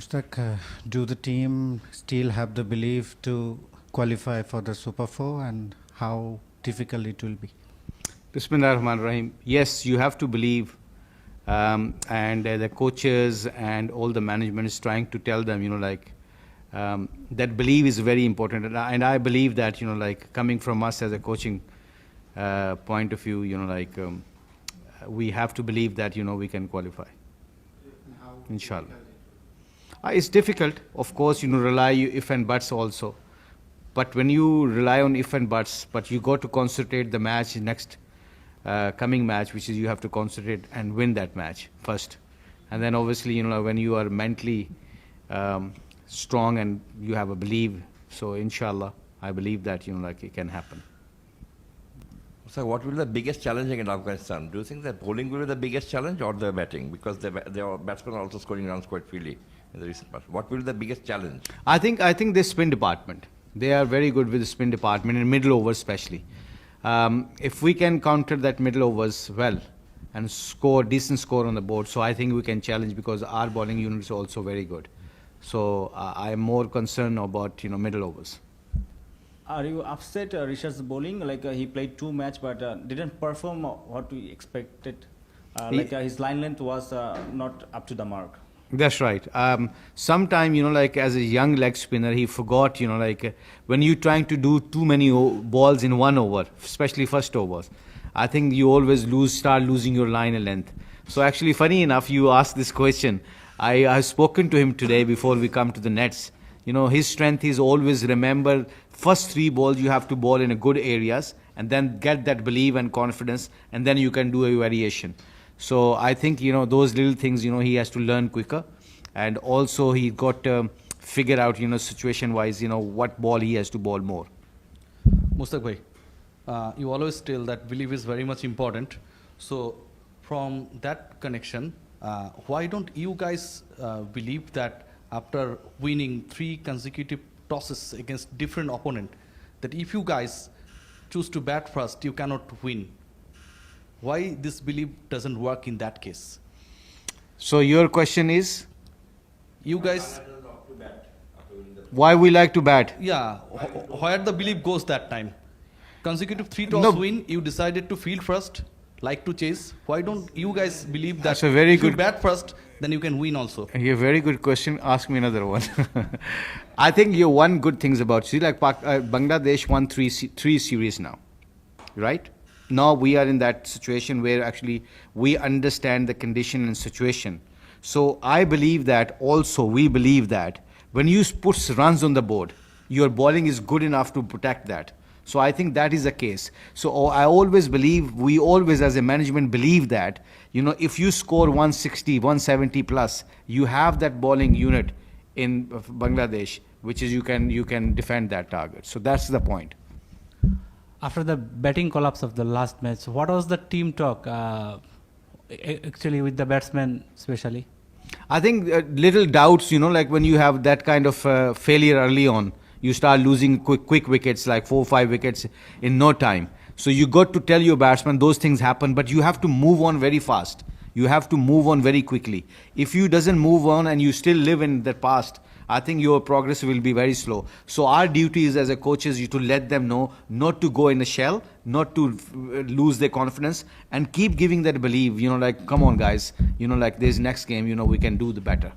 Mustaq, do the team still have the belief to qualify for the Super 4 and how difficult it will be? Bismillah ar-Rahman ar-Rahim. Yes, you have to believe, and the coaches and all the management is trying to tell them, that belief is very important. And I believe that, coming from us as a coaching point of view, we have to believe that, we can qualify. Inshallah. It's difficult, of course, rely if and buts also. But when you rely on if and buts, but you got to concentrate the match next coming match, which is you have to concentrate and win that match first. And then obviously, when you are mentally strong and you have a belief, so inshallah, I believe that, it can happen. So what will be the biggest challenge in Afghanistan? Do you think that bowling will be the biggest challenge or the batting? Because their batsmen are also scoring runs quite freely in the recent past. What will be the biggest challenge? I think the spin department. They are very good with the spin department, in middle overs especially. If we can counter that middle overs well and score decent score on the board, so I think we can challenge because our bowling unit is also very good. So I am more concerned about middle overs. Are you upset Rishad's bowling? He played 2 matches but didn't perform what we expected. His line length was not up to the mark. That's right. Sometime, as a young leg spinner, he forgot, when you're trying to do too many balls in 1 over, especially first overs, I think you always start losing your line and length. So actually, funny enough, you asked this question. I have spoken to him today before we come to the nets. His strength is always remember first 3 balls you have to ball in a good areas and then get that belief and confidence and then you can do a variation. So I think, those little things, he has to learn quicker. And also he got to figure out, situation-wise, what ball he has to ball more. Mustaq bhai, you always tell that belief is very much important. So from that connection, why don't you guys believe that after winning 3 consecutive tosses against different opponent, that if you guys choose to bat first, you cannot win? Why this belief doesn't work in that case? So your question is? You guys... Why we like to bat? Yeah, where the belief goes that time? Consecutive 3 toss win, you decided to field first, like to chase. Why don't you guys believe that That's a very if good you bat first, then you can win also? A very good question. Ask me another one. I think you one good things about Bangladesh won three series now, right? Now we are in that situation where actually we understand the condition and situation. So I believe that also we believe that when you put runs on the board, your bowling is good enough to protect that. So I think that is the case. So I always believe, we always as a management believe that, if you score 160, 170 plus, you have that bowling unit in Bangladesh, which is you can defend that target. So that's the point. After the batting collapse of the last match, what was the team talk actually with the batsmen especially? I think little doubts, like when you have that kind of failure early on, you start losing quick wickets, like 4 or 5 wickets in no time. So you got to tell your batsman those things happen, but you have to move on very fast. You have to move on very quickly. If you doesn't move on and you still live in the past, I think your progress will be very slow. So our duty is as a coaches to let them know not to go in a shell, not to lose their confidence, and keep giving that belief, come on guys, there's next game, we can do the better.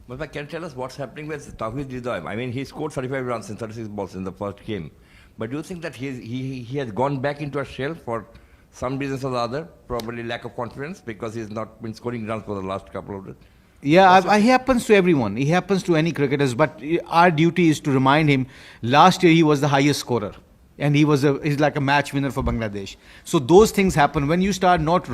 But can you tell us what's happening with Tawhid Ridhoy? I mean, he scored 35 runs in 36 balls in the first game. But do you think that he has gone back into a shell for some reasons or the other? Probably lack of confidence because he's not been scoring runs for the last couple of days. Yeah, he happens to everyone. He happens to any cricketers. But our duty is to remind him, last year he was the highest scorer. And he's like a match winner for Bangladesh. So those things happen when you start not,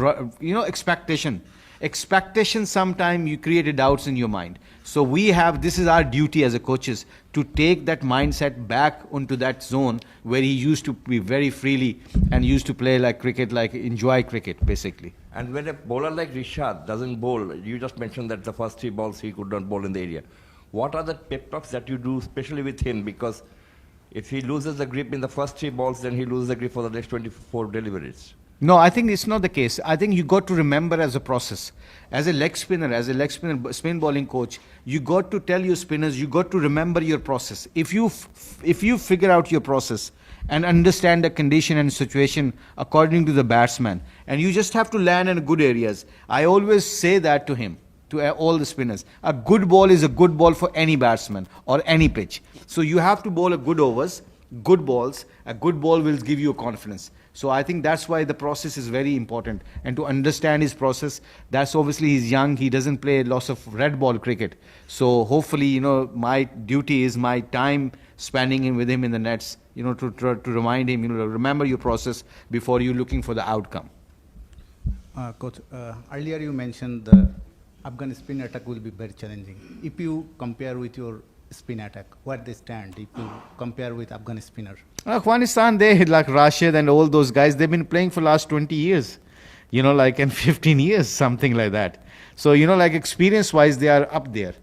expectation. Expectation, sometimes you create doubts in your mind. So this is our duty as a coaches to take that mindset back onto that zone where he used to be very freely and used to play like cricket, like enjoy cricket basically. And when a bowler like Rishad doesn't bowl, you just mentioned that the first 3 balls he could not bowl in the area. What are the pep talks that you do, especially with him? Because if he loses the grip in the first 3 balls, then he loses the grip for the next 24 deliveries. No, I think it's not the case. I think you got to remember as a process. As a leg spinner, spin bowling coach, you got to tell your spinners, you got to remember your process. If you figure out your process and understand the condition and situation according to the batsman, and you just have to land in good areas. I always say that to him, to all the spinners. A good ball is a good ball for any batsman or any pitch. So you have to bowl a good overs, good balls. A good ball will give you confidence. So I think that's why the process is very important. And to understand his process, that's obviously he's young, he doesn't play lots of red ball cricket. So hopefully, my duty is my time spending with him in the nets, to remind him, remember your process before you looking for the outcome. Coach, earlier you mentioned the Afghan spin attack will be very challenging. If you compare with your spin attack, where they stand, if you compare with Afghan spinner? Afghanistan, they like Rashid and all those guys, they've been playing for last 20 years, and 15 years, something like that. So, experience-wise, they are up there.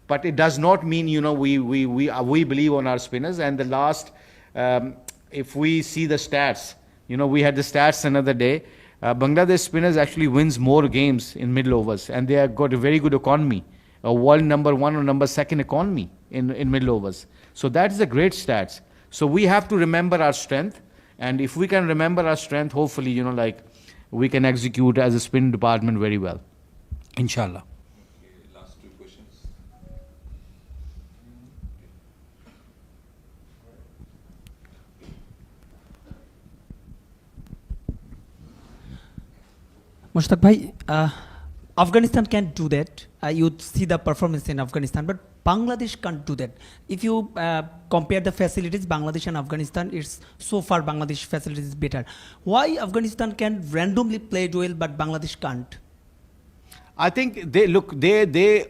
But it does not mean, we believe on our spinners. And the last, if we see the stats, we had the stats another day. Bangladesh spinners actually wins more games in middle overs, and they have got a very good economy, a world number 1 or number 2 economy in middle overs. So that's a great stats. So we have to remember our strength, and if we can remember our strength, hopefully, we can execute as a spin department very well. Inshallah. Okay, last 2 questions. Mustaq bhai, Afghanistan can't do that. You see the performance in Afghanistan, but Bangladesh can't do that. If you compare the facilities, Bangladesh and Afghanistan, it's so far Bangladesh facilities is better. Why Afghanistan can randomly play well, but Bangladesh can't? I think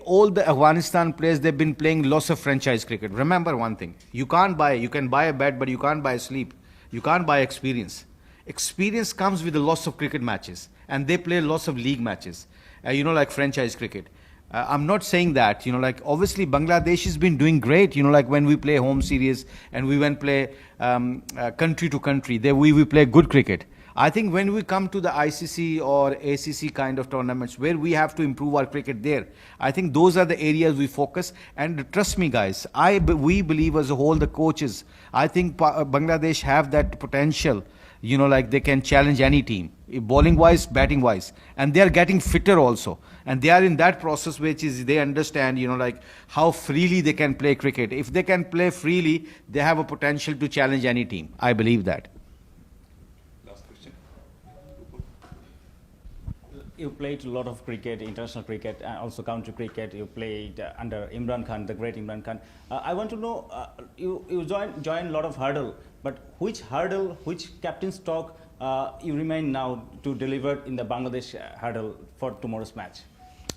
all the Afghanistan players, they've been playing lots of franchise cricket. Remember one thing, you can buy a bat, but you can't buy sleep. You can't buy experience. Experience comes with a lots of cricket matches, and they play lots of league matches, like franchise cricket. I'm not saying that, obviously Bangladesh has been doing great, when we play home series and we went play country to country, we play good cricket. I think when we come to the ICC or ACC kind of tournaments where we have to improve our cricket there, I think those are the areas we focus. And trust me guys, we believe as a whole, the coaches, I think Bangladesh have that potential, they can challenge any team, bowling wise, batting wise, and they are getting fitter also. And they are in that process which is they understand, how freely they can play cricket. If they can play freely, they have a potential to challenge any team. I believe that. Last question. You played a lot of cricket, international cricket, and also county cricket. You played under Imran Khan, the great Imran Khan. I want to know, you joined a lot of hurdle, but which hurdle, which captain's talk you remain now to deliver in the Bangladesh hurdle for tomorrow's match?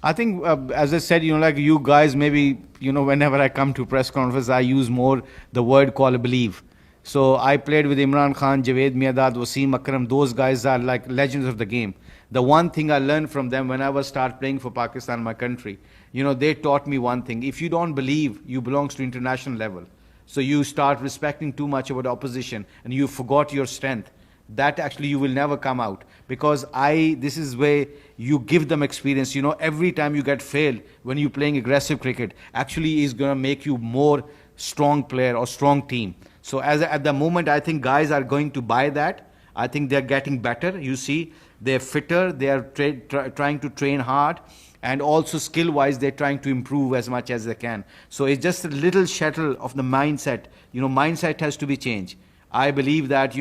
I think, as I said, you guys, maybe, whenever I come to press conference, I use more the word called believe. So I played with Imran Khan, Javed Mirdad, Wasim Akram. Those guys are like legends of the game. The one thing I learned from them when I was start playing for Pakistan, my country, they taught me one thing. If you don't believe, you belongs to international level. So you start respecting too much about opposition and you forgot your strength. That actually you will never come out, because this is where you give them experience. Every time you get failed when you're playing aggressive cricket, actually is going to make you more strong player or strong team. So at the moment, I think guys are going to buy that. I think they're getting better. You see, they're fitter. They are trying to train hard. And also skill-wise, they're trying to improve as much as they can. So it's just a little shuttle of the mindset. Mindset has to be changed. I believe that,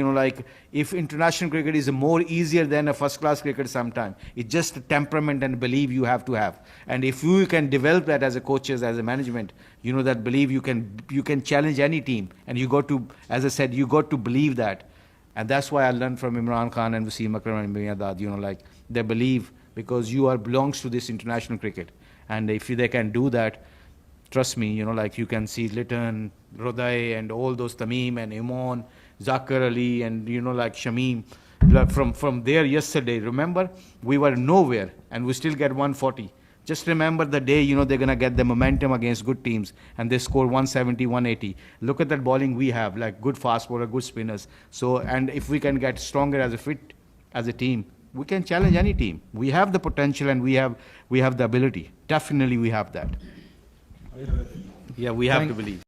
if international cricket is more easier than a first-class cricket sometimes, it's just a temperament and belief you have to have. And if you can develop that as a coaches, as a management, that belief you can challenge any team. And you got to, as I said, you got to believe that. And that's why I learned from Imran Khan and Wasim Akram and Mirdad, they believe, because you belongs to this international cricket. And if they can do that, trust me, you can see Litton, Rodai, and all those Tamim and Imon, Zakir Ali, and Shamim. From there yesterday, remember, we were nowhere and we still get 140. Just remember the day, they're going to get the momentum against good teams and they score 170, 180. Look at that bowling we have, like good fast bowler, good spinners. So, and if we can get stronger as a fit as a team, we can challenge any team. We have the potential and we have the ability. Definitely we have that. Yeah, we have to believe.